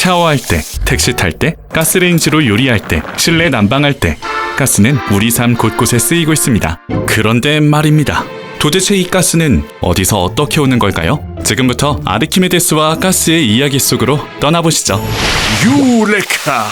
샤워할 때, 택시 탈 때, 가스레인지로 요리할 때, 실내 난방할 때 가스는 우리 삶 곳곳에 쓰이고 있습니다. 그런데 말입니다. 도대체 이 가스는 어디서 어떻게 오는 걸까요? 지금부터 아르키메데스와 가스의 이야기 속으로 떠나보시죠. 유레카!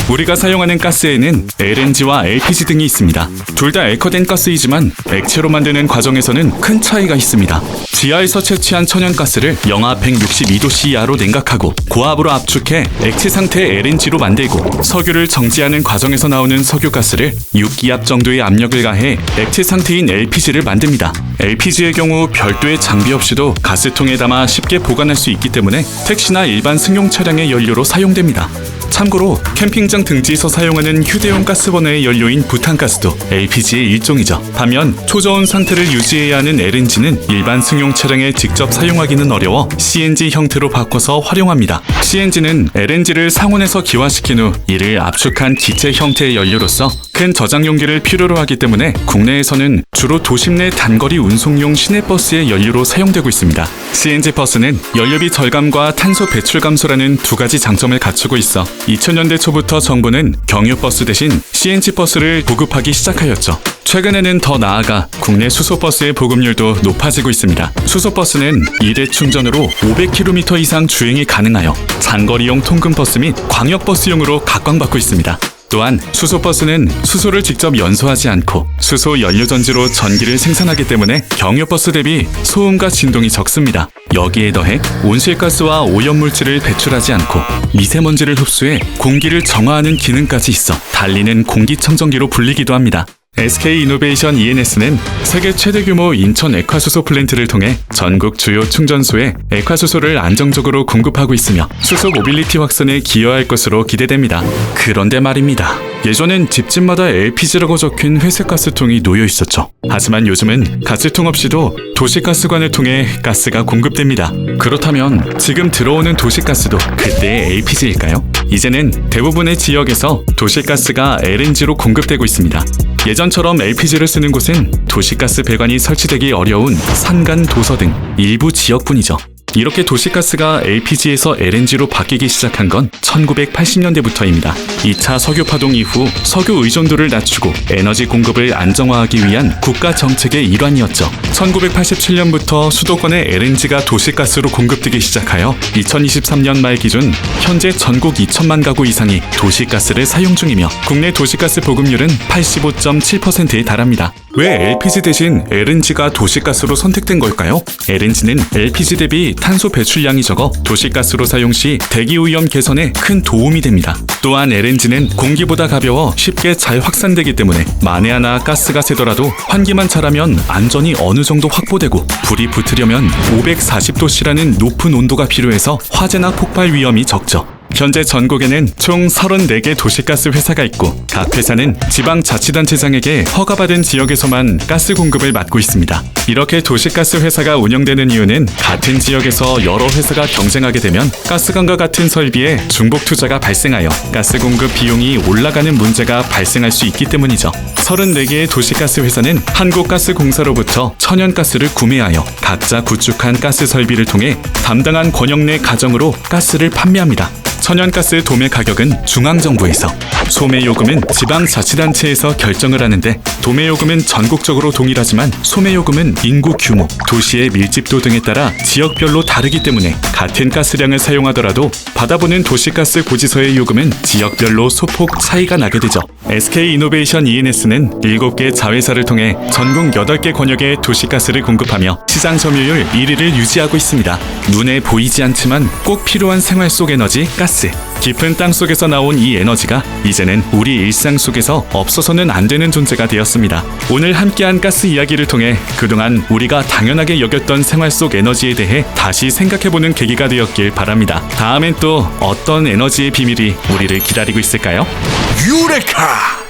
우리가 사용하는 가스에는 LNG와 LPG 등이 있습니다. 둘 다 액화된 가스이지만 액체로 만드는 과정에서는 큰 차이가 있습니다. 지하에서 채취한 천연가스를 영하 162도씨 이하로 냉각하고 고압으로 압축해 액체 상태의 LNG로 만들고, 석유를 정지하는 과정에서 나오는 석유가스를 6기압 정도의 압력을 가해 액체 상태인 LPG를 만듭니다. LPG의 경우 별도의 장비 없이도 가스통에 담아 쉽게 보관할 수 있기 때문에 택시나 일반 승용 차량의 연료로 사용됩니다. 참고로 캠핑장 등지에서 사용하는 휴대용 가스버너의 연료인 부탄가스도 LPG의 일종이죠. 반면 초저온 상태를 유지해야 하는 LNG는 일반 승용 차량에 직접 사용하기는 어려워 CNG 형태로 바꿔서 활용합니다. CNG는 LNG를 상온에서 기화시킨 후 이를 압축한 기체 형태의 연료로서 큰 저장 용기를 필요로 하기 때문에 국내에서는 주로 도심 내 단거리 운송용 시내버스의 연료로 사용되고 있습니다. CNG 버스는 연료비 절감과 탄소 배출 감소라는 두 가지 장점을 갖추고 있어 2000년대 초부터 정부는 경유버스 대신 CNG 버스를 보급하기 시작하였죠. 최근에는 더 나아가 국내 수소버스의 보급률도 높아지고 있습니다. 수소버스는 1회 충전으로 500km 이상 주행이 가능하여 장거리용 통근버스 및 광역버스용으로 각광받고 있습니다. 또한 수소버스는 수소를 직접 연소하지 않고 수소 연료전지로 전기를 생산하기 때문에 경유버스 대비 소음과 진동이 적습니다. 여기에 더해 온실가스와 오염물질을 배출하지 않고 미세먼지를 흡수해 공기를 정화하는 기능까지 있어 달리는 공기청정기로 불리기도 합니다. SK이노베이션 ENS는 세계 최대 규모 인천 액화수소 플랜트를 통해 전국 주요 충전소에 액화수소를 안정적으로 공급하고 있으며 수소 모빌리티 확산에 기여할 것으로 기대됩니다. 그런데 말입니다. 예전엔 집집마다 LPG라고 적힌 회색 가스통이 놓여 있었죠. 하지만 요즘은 가스통 없이도 도시가스관을 통해 가스가 공급됩니다. 그렇다면 지금 들어오는 도시가스도 그때의 LPG일까요? 이제는 대부분의 지역에서 도시가스가 LNG로 공급되고 있습니다. 예전처럼 LPG를 쓰는 곳은 도시가스 배관이 설치되기 어려운 산간 도서 등 일부 지역뿐이죠. 이렇게 도시가스가 LPG에서 LNG로 바뀌기 시작한 건 1980년대부터입니다. 2차 석유 파동 이후 석유 의존도를 낮추고 에너지 공급을 안정화하기 위한 국가 정책의 일환이었죠. 1987년부터 수도권에 LNG가 도시가스로 공급되기 시작하여 2023년 말 기준 현재 전국 2천만 가구 이상이 도시가스를 사용 중이며 국내 도시가스 보급률은 85.7%에 달합니다. 왜 LPG 대신 LNG가 도시가스로 선택된 걸까요? LNG는 LPG 대비 탄소 배출량이 적어 도시가스로 사용 시 대기오염 개선에 큰 도움이 됩니다. 또한 LNG는 공기보다 가벼워 쉽게 잘 확산되기 때문에 만에 하나 가스가 새더라도 환기만 잘하면 안전이 어느 정도 확보되고, 불이 붙으려면 540도씨라는 높은 온도가 필요해서 화재나 폭발 위험이 적죠. 현재 전국에는 총 34개 도시가스 회사가 있고 각 회사는 지방자치단체장에게 허가받은 지역에서만 가스 공급을 맡고 있습니다. 이렇게 도시가스 회사가 운영되는 이유는 같은 지역에서 여러 회사가 경쟁하게 되면 가스관과 같은 설비에 중복 투자가 발생하여 가스 공급 비용이 올라가는 문제가 발생할 수 있기 때문이죠. 34개의 도시가스 회사는 한국가스공사로부터 천연가스를 구매하여 각자 구축한 가스 설비를 통해 담당한 권역 내 가정으로 가스를 판매합니다. 천연가스 도매 가격은 중앙정부에서, 소매요금은 지방자치단체에서 결정을 하는데, 도매요금은 전국적으로 동일하지만 소매요금은 인구 규모, 도시의 밀집도 등에 따라 지역별로 다르기 때문에 같은 가스량을 사용하더라도 받아보는 도시가스 고지서의 요금은 지역별로 소폭 차이가 나게 되죠. SK이노베이션 ENS는 7개 자회사를 통해 전국 8개 권역에 도시가스를 공급하며 시장 점유율 1위를 유지하고 있습니다. 눈에 보이지 않지만 꼭 필요한 생활 속 에너지, 가스. 깊은 땅 속에서 나온 이 에너지가 이제는 우리 일상 속에서 없어서는 안 되는 존재가 되었습니다. 오늘 함께한 가스 이야기를 통해 그동안 우리가 당연하게 여겼던 생활 속 에너지에 대해 다시 생각해보는 계기가 되었길 바랍니다. 다음엔 또 어떤 에너지의 비밀이 우리를 기다리고 있을까요? 유레카!